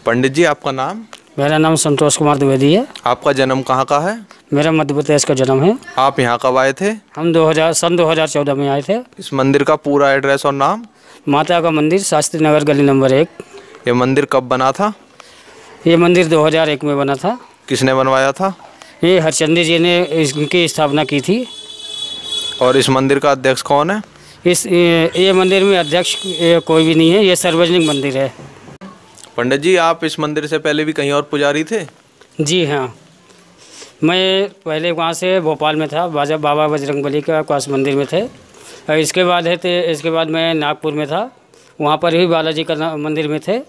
पंडित जी, आपका नाम? मेरा नाम संतोष कुमार द्विवेदी है। आपका जन्म कहाँ का है? मेरा मध्य प्रदेश का जन्म है। आप यहाँ कब आए थे? हम 2014 में आए थे। इस मंदिर का पूरा एड्रेस और नाम? माता का मंदिर, शास्त्री नगर, गली नंबर 1। ये मंदिर कब बना था? ये मंदिर 2001 में बना था। किसने बनवाया था? ये हरचंडी जी ने इसकी स्थापना की थी। और इस मंदिर का अध्यक्ष कौन है? ये मंदिर में अध्यक्ष कोई भी नहीं है, ये सार्वजनिक मंदिर है। पंडित जी, आप इस मंदिर से पहले भी कहीं और पुजारी थे? जी हाँ, मैं पहले वहाँ से भोपाल में था, बाबा बजरंगबली का पास मंदिर में थे। इसके बाद मैं नागपुर में था, वहाँ पर भी बालाजी का मंदिर में थे।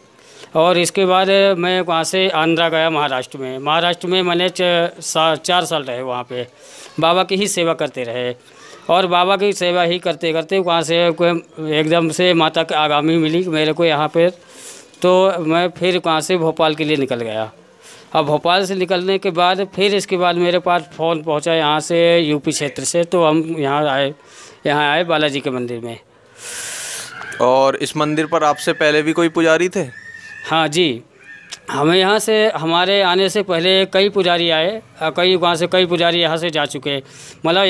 और इसके बाद मैं वहाँ से आंध्रा गया, महाराष्ट्र में मैंने 4 साल रहे वहाँ पे। बाबा की ही सेवा करते रहे और बाबा की सेवा ही करते करते वहाँ से एकदम से माता की आगामी मिली मेरे को यहाँ पे, तो मैं फिर वहाँ से भोपाल के लिए निकल गया। अब भोपाल से निकलने के बाद फिर इसके बाद मेरे पास फ़ोन पहुँचा यहाँ से, यूपी क्षेत्र से, तो हम यहाँ आए बालाजी के मंदिर में। और इस मंदिर पर आपसे पहले भी कोई पुजारी थे? हाँ जी, हमें यहाँ से, हमारे आने से पहले कई पुजारी आए, वहाँ से कई पुजारी यहाँ से जा चुके। मतलब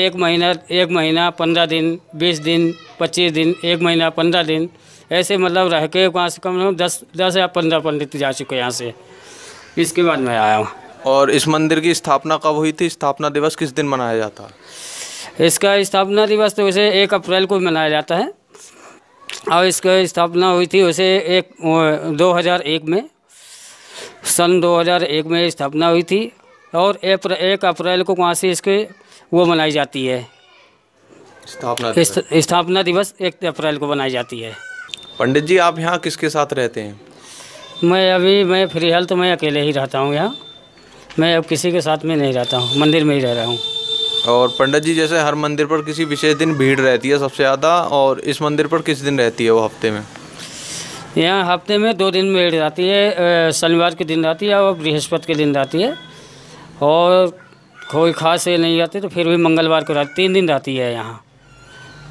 1 महीना 15 दिन, 20 दिन, 25 दिन, 1 महीना 15 दिन, ऐसे मतलब रह के वहाँ से कम 10 या 15 पंडित जा चुके यहाँ से। इसके बाद मैं आया हूँ। और इस मंदिर की स्थापना कब हुई थी? स्थापना दिवस किस दिन मनाया जाता है? इसका स्थापना दिवस तो वैसे 1 अप्रैल को मनाया जाता है और इसका स्थापना हुई थी वैसे 2001 में, सन 2001 में स्थापना हुई थी। और 1 अप्रैल को वहाँ से इसके वो मनाई जाती है, स्थापना दिवस 1 अप्रैल को मनाई जाती है। पंडित जी, आप यहाँ किसके साथ रहते हैं? मैं फिलहाल तो मैं अकेले ही रहता हूँ यहाँ। मैं अब किसी के साथ में नहीं रहता हूँ, मंदिर में ही रह रहा हूँ। और पंडित जी, जैसे हर मंदिर पर किसी विशेष दिन भीड़ रहती है सबसे ज़्यादा, और इस मंदिर पर किस दिन रहती है वो हफ्ते में? यहाँ हफ्ते में 2 दिन भीड़ रहती है, शनिवार के दिन रहती है और बृहस्पति के दिन रहती है। और कोई खास ये नहीं रहती तो फिर भी मंगलवार को रहती, 3 दिन रहती है यहाँ।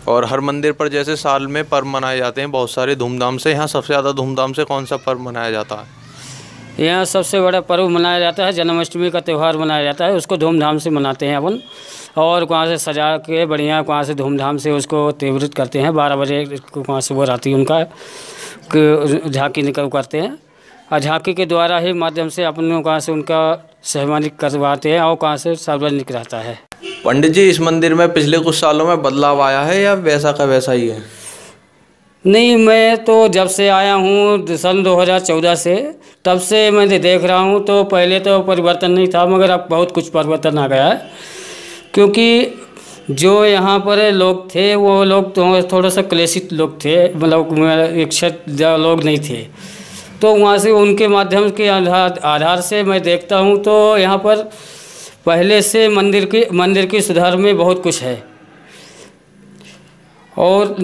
और हर मंदिर पर जैसे साल में पर्व मनाए जाते हैं बहुत सारे धूमधाम से, यहाँ सबसे ज़्यादा धूमधाम से कौन सा पर्व मनाया जाता है? यहाँ सबसे बड़ा पर्व मनाया जाता है, जन्माष्टमी का त्यौहार मनाया जाता है। उसको धूमधाम से मनाते हैं अपन, और वहाँ से सजा के बढ़िया वहाँ से धूमधाम से उसको तीव्रित करते हैं। 12 बजे वहाँ से वो रहती है उनका झांकी निकल करते हैं, और झांकी के द्वारा ही माध्यम से अपन वहाँ से उनका सहमानिक करवाते हैं और वहाँ से सार्वजनिक रहता है। पंडित जी, इस मंदिर में पिछले कुछ सालों में बदलाव आया है या वैसा का वैसा ही है? नहीं, मैं तो जब से आया हूँ सन 2014 से, तब से मैं देख रहा हूँ, तो पहले तो परिवर्तन नहीं था, मगर अब बहुत कुछ परिवर्तन आ गया है। क्योंकि जो यहाँ पर लोग थे वो लोग तो थोड़ा सा क्लेशित लोग थे, मतलब इच्छित लोग नहीं थे। तो वहाँ से उनके माध्यम के आधार से मैं देखता हूँ तो यहाँ पर पहले से मंदिर की सुधार में बहुत कुछ है, और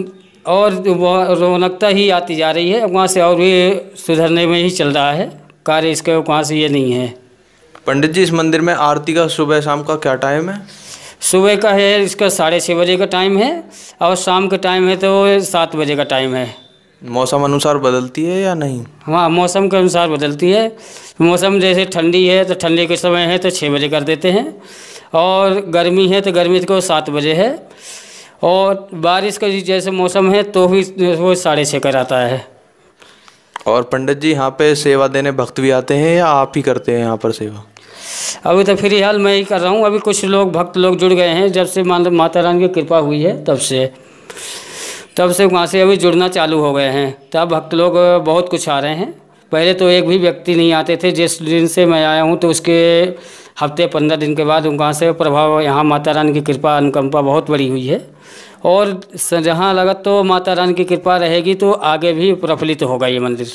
रौनकता ही आती जा रही है वहाँ से, और भी सुधरने में ही चल रहा है कार्य इसके, वहाँ से ये नहीं है। पंडित जी, इस मंदिर में आरती का सुबह शाम का क्या टाइम है? सुबह का है इसका 6:30 बजे का टाइम है, और शाम का टाइम है तो 7 बजे का टाइम है। मौसम अनुसार बदलती है या नहीं? हाँ, मौसम के अनुसार बदलती है। मौसम जैसे ठंडी है तो ठंडी के समय है तो 6 बजे कर देते हैं, और गर्मी है तो गर्मी को 7 बजे है, और बारिश का जैसे मौसम है तो भी वो 6:30 का रहता है। और पंडित जी, यहाँ पे सेवा देने भक्त भी आते हैं या आप ही करते हैं यहाँ पर सेवा? अभी तो फिलहाल मैं ही कर रहा हूँ। अभी कुछ लोग भक्त लोग जुड़ गए हैं, जब से माता रानी की कृपा हुई है तब से वहाँ से अभी जुड़ना चालू हो गए हैं। तब भक्त लोग बहुत कुछ आ रहे हैं। पहले तो एक भी व्यक्ति नहीं आते थे। जिस दिन से मैं आया हूँ तो उसके हफ्ते 15 दिन के बाद वहाँ से प्रभाव, यहाँ माता रानी की कृपा अनुकंपा बहुत बड़ी हुई है, और जहाँ लगा तो माता रानी की कृपा रहेगी तो आगे भी प्रफुल्लित होगा ये मंदिर।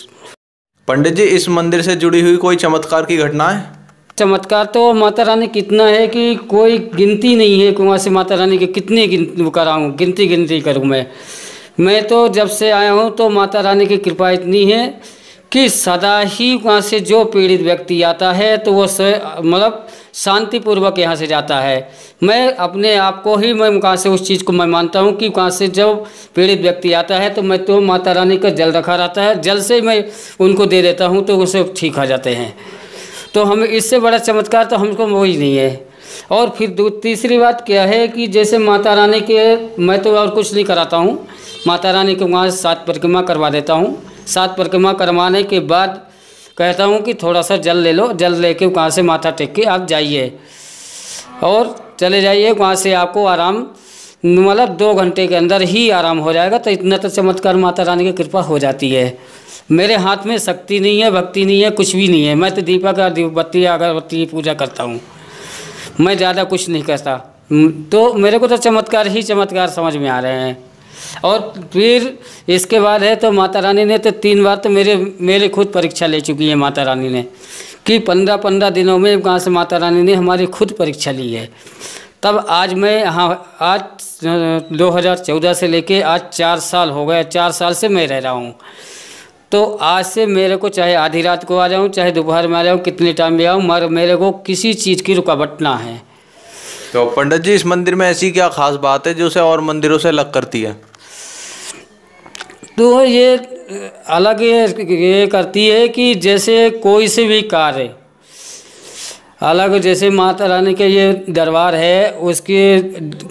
पंडित जी, इस मंदिर से जुड़ी हुई कोई चमत्कार की घटना है? चमत्कार तो माता रानी कितना है कि कोई गिनती नहीं है। वहाँ से माता रानी के कितने गिनती करूँ मैं तो जब से आया हूँ तो माता रानी की कृपा इतनी है कि सदा ही वहाँ से जो पीड़ित व्यक्ति आता है तो वो मतलब शांतिपूर्वक यहाँ से जाता है। मैं अपने आप को ही मैं वहाँ से उस चीज़ को मैं मानता हूँ कि वहाँ से जब पीड़ित व्यक्ति आता है तो मैं तो माता रानी का जल रखा रहता है, जल से मैं उनको दे देता हूँ तो उसे ठीक हो जाते हैं। तो हम इससे बड़ा चमत्कार तो हमको वही नहीं है। और फिर तीसरी बात क्या है कि जैसे माता रानी के मैं तो और कुछ नहीं कराता हूँ, माता रानी के वहाँ 7 परिक्रमा करवा देता हूँ। 7 परिक्रमा करवाने के बाद कहता हूँ कि थोड़ा सा जल ले लो, जल लेके वहाँ से माथा टेक के आप जाइए और चले जाइए। वहाँ से आपको आराम मतलब 2 घंटे के अंदर ही आराम हो जाएगा। तो इतना तो चमत्कार माता रानी की कृपा हो जाती है। मेरे हाथ में शक्ति नहीं है, भक्ति नहीं है, कुछ भी नहीं है। मैं तो दीपक और दीपबत्ती अगरबत्ती पूजा करता हूँ, मैं ज़्यादा कुछ नहीं करता। तो मेरे को तो चमत्कार ही चमत्कार समझ में आ रहे हैं। और फिर इसके बाद है तो माता रानी ने तो 3 बार तो मेरे खुद परीक्षा ले चुकी है माता रानी ने, कि 15-15 दिनों में वहाँ से माता रानी ने हमारी खुद परीक्षा ली है। तब आज मैं यहाँ आज 2014 से लेके आज 4 साल हो गए, 4 साल से मैं रह रहा हूँ। तो आज से मेरे को चाहे आधी रात को आ जाऊँ, चाहे दोपहर में आ जाऊँ, कितने टाइम में आऊँ, मगर मेरे को किसी चीज़ की रुकावट ना है। तो पंडित जी, इस मंदिर में ऐसी क्या खास बात है जो उसे और मंदिरों से अलग करती है? तो ये अलग ये करती है कि जैसे कोई से भी कार्य अलग, जैसे माता रानी के ये दरबार है, उसके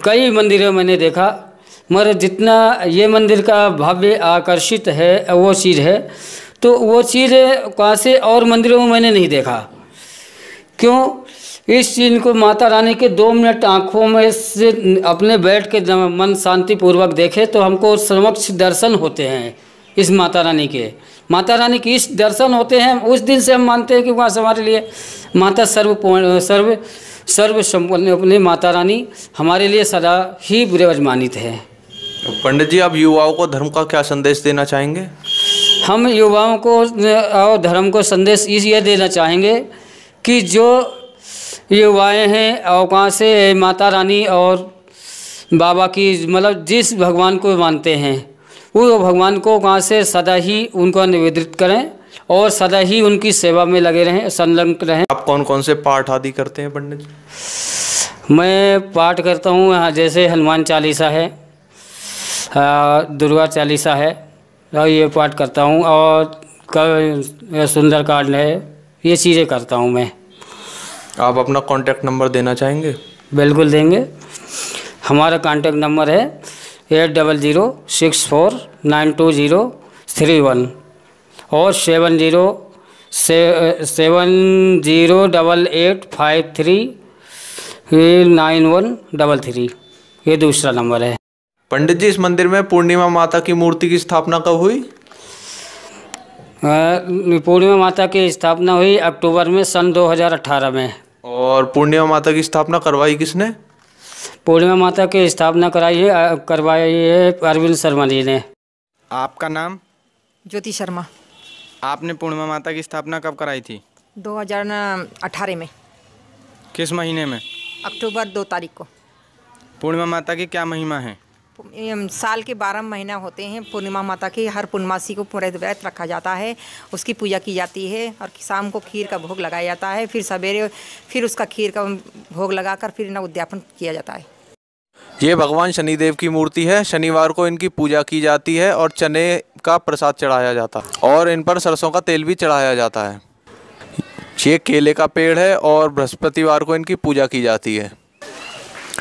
कई मंदिरों में मैंने देखा, मगर जितना ये मंदिर का भव्य आकर्षित है वो चीज़ है, तो वो चीज़ कहाँ से और मंदिरों में मैंने नहीं देखा। क्यों? इस चीज़ को माता रानी के 2 मिनट आँखों में से अपने बैठ के मन शांतिपूर्वक देखे तो हमको समक्ष दर्शन होते हैं इस माता रानी के। माता रानी के इस दर्शन होते हैं, उस दिन से हम मानते हैं कि वहाँ से हमारे लिए माता सर्व संपन्न अपने माता रानी हमारे लिए सदा ही विराजमानित है। पंडित जी, आप युवाओं को धर्म का क्या संदेश देना चाहेंगे? हम युवाओं को और धर्म को संदेश ये देना चाहेंगे कि जो युवाएं हैं और वहाँ से माता रानी और बाबा की मतलब जिस भगवान को मानते हैं वो भगवान को वहाँ से सदा ही उनको निवेदित करें और सदा ही उनकी सेवा में लगे रहें, संलग्न रहें। आप कौन कौन से पाठ आदि करते हैं पंडित जी? मैं पाठ करता हूँ यहाँ, जैसे हनुमान चालीसा है, दुर्गा चालीसा है, और ये पाठ करता हूँ, और सुंदरकांड है, ये चीज़ें करता हूँ मैं। आप अपना कॉन्टैक्ट नंबर देना चाहेंगे? बिल्कुल देंगे। हमारा कॉन्टैक्ट नंबर है 80649203 और 7088539133, ये दूसरा नंबर है। पंडित जी, इस मंदिर में पूर्णिमा माता की मूर्ति की स्थापना कब हुई? पूर्णिमा माता की स्थापना हुई अक्टूबर में सन 2018 में। और पूर्णिमा माता की स्थापना करवाई किसने? पूर्णिमा माता की स्थापना करवाई है अरविंद शर्मा जी ने। आपका नाम? ज्योति शर्मा। आपने पूर्णिमा माता की स्थापना कब कराई थी? 2018 में। किस महीने में? अक्टूबर 2 तारीख को। पूर्णिमा माता की क्या महिमा है? साल के 12 महीना होते हैं पूर्णिमा माता की। हर पूर्णमासी को पूरे व्रत रखा जाता है, उसकी पूजा की जाती है और शाम को खीर का भोग लगाया जाता है। फिर सवेरे फिर उसका खीर का भोग लगाकर फिर इन्हें उद्यापन किया जाता है। ये भगवान शनिदेव की मूर्ति है। शनिवार को इनकी पूजा की जाती है और चने का प्रसाद चढ़ाया जाता है और इन पर सरसों का तेल भी चढ़ाया जाता है। ये केले का पेड़ है और बृहस्पतिवार को इनकी पूजा की जाती है।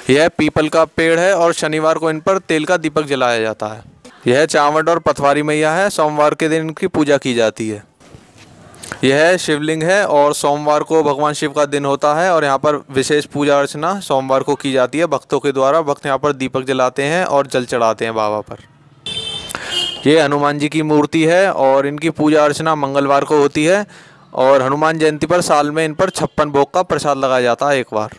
यह पीपल का पेड़ है और शनिवार को इन पर तेल का दीपक जलाया जाता है। यह चावड़ और पथवारी मैया है। सोमवार के दिन इनकी पूजा की जाती है। यह शिवलिंग है और सोमवार को भगवान शिव का दिन होता है और यहाँ पर विशेष पूजा अर्चना सोमवार को की जाती है भक्तों के द्वारा। भक्त यहाँ पर दीपक जलाते हैं और जल चढ़ाते हैं बाबा पर। यह हनुमान जी की मूर्ति है और इनकी पूजा अर्चना मंगलवार को होती है और हनुमान जयंती पर साल में इन पर 56 भोग का प्रसाद लगाया जाता है एक बार।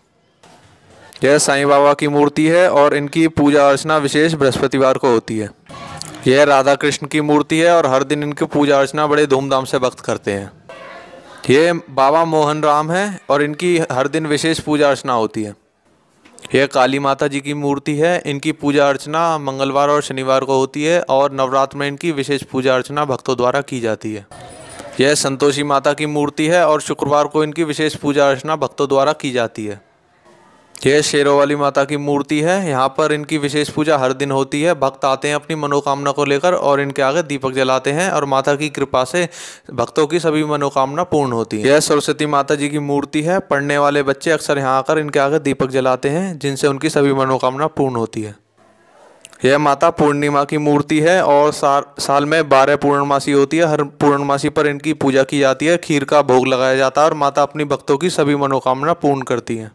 यह साईं बाबा की मूर्ति है और इनकी पूजा अर्चना विशेष बृहस्पतिवार को होती है। यह राधा कृष्ण की मूर्ति है और हर दिन इनकी पूजा अर्चना बड़े धूमधाम से भक्त करते हैं। ये बाबा मोहन राम है और इनकी हर दिन विशेष पूजा अर्चना होती है। यह काली माता जी की मूर्ति है। इनकी पूजा अर्चना मंगलवार और शनिवार को होती है और नवरात्र में इनकी विशेष पूजा अर्चना भक्तों द्वारा की जाती है। यह संतोषी माता की मूर्ति है और शुक्रवार को इनकी विशेष पूजा अर्चना भक्तों द्वारा की जाती है। यह शेरों वाली माता की मूर्ति है। यहाँ पर इनकी विशेष पूजा हर दिन होती है। भक्त आते हैं अपनी मनोकामना को लेकर और इनके आगे दीपक जलाते हैं और माता की कृपा से भक्तों की सभी मनोकामना पूर्ण होती है। यह सरस्वती माता जी की मूर्ति है। पढ़ने वाले बच्चे अक्सर यहाँ आकर इनके आगे दीपक जलाते हैं जिनसे उनकी सभी मनोकामना पूर्ण होती है। यह माता पूर्णिमा की मूर्ति है और साल में 12 पूर्णमासी होती है। हर पूर्णमासी पर इनकी पूजा की जाती है, खीर का भोग लगाया जाता है और माता अपनी भक्तों की सभी मनोकामना पूर्ण करती हैं।